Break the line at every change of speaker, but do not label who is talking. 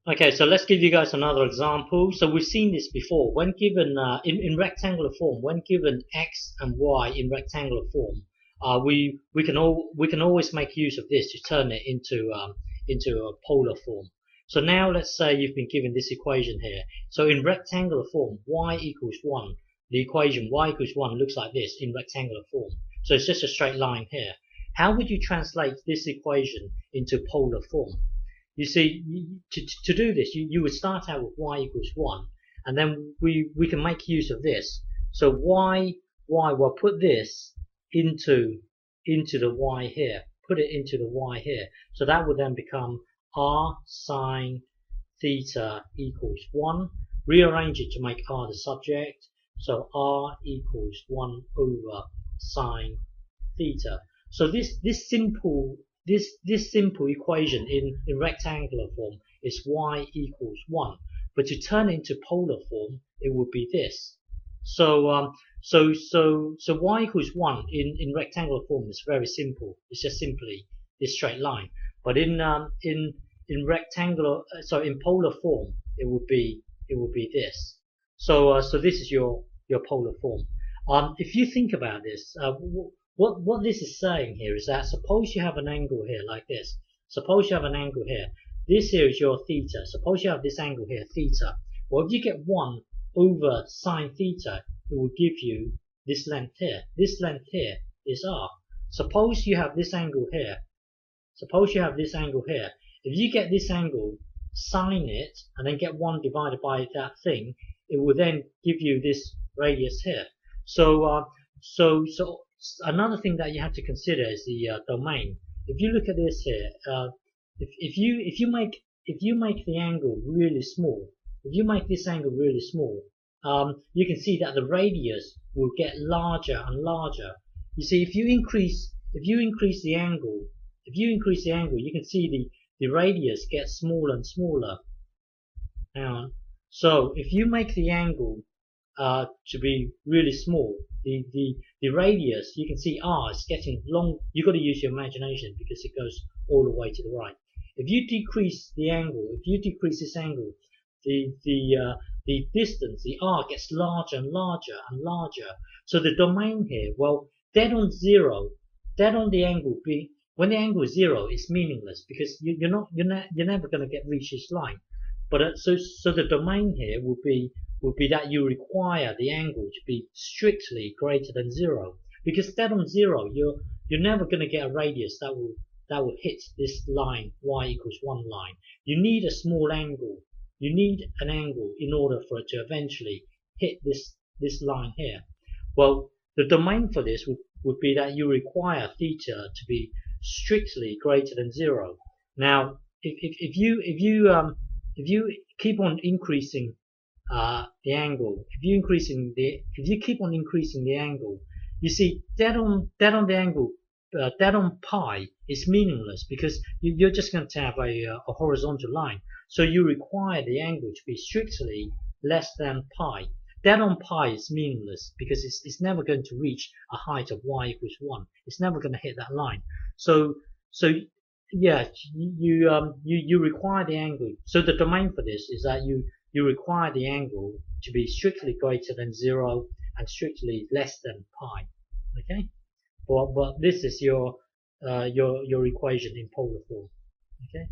Okay, so let's give you guys another example. So we've seen this before. When given in rectangular form, when given x and y in rectangular form, we can always make use of this to turn it into a polar form. So now let's say you've been given this equation here. So in rectangular form, y equals 1. The equation y equals 1 looks like this in rectangular form. So it's just a straight line here. How would you translate this equation into polar form? You see, to do this, you would start out with y equals 1, and then we can make use of this. So we'll put this into the y here, put it into the y here. So that would then become r sine theta equals 1. Rearrange it to make r the subject. So r equals 1 over sine theta. So this simple equation in rectangular form is y equals 1. But to turn it into polar form, it would be this. So y equals 1 in rectangular form is very simple. It's just simply this straight line. But in polar form, it would be this. So this is your polar form. If you think about this, what this is saying here is that suppose you have an angle here like this. Suppose you have an angle here. This here is your theta. Suppose you have this angle here, theta. Well, if you get 1 over sine theta, it will give you this length here. This length here is r. Suppose you have this angle here. Suppose you have this angle here. If you get this angle, sine it, and then get 1 divided by that thing, it will then give you this radius here. So another thing that you have to consider is the domain. If you look at this here, if you make the angle really small, if you make this angle really small, you can see that the radius will get larger and larger. You see, if you increase the angle, you can see the radius gets smaller and smaller. So if you make the angle to be really small, the radius, you can see r is getting long. You've got to use your imagination because it goes all the way to the right. If you decrease the angle, if you decrease this angle, the distance, the r gets larger and larger and larger. So the domain here, well, dead on the angle b. When the angle is 0, it's meaningless because you're never going to reach this line. But so the domain here would be that you require the angle to be strictly greater than 0, because dead on 0, you're never going to get a radius that will hit this line, y equals 1 line. You need a small angle. You need an angle in order for it to eventually hit this line here. Well, the domain for this would be that you require theta to be strictly greater than 0. Now, if you keep on increasing the angle, if you keep on increasing the angle, you see dead on the angle, dead on pi is meaningless because you're just going to have a horizontal line. So you require the angle to be strictly less than pi. Dead on pi is meaningless because it's never going to reach a height of y equals 1. It's never going to hit that line. So yeah, you require the angle. So the domain for this is that you require the angle to be strictly greater than 0 and strictly less than pi. Okay, but this is your equation in polar form. Okay.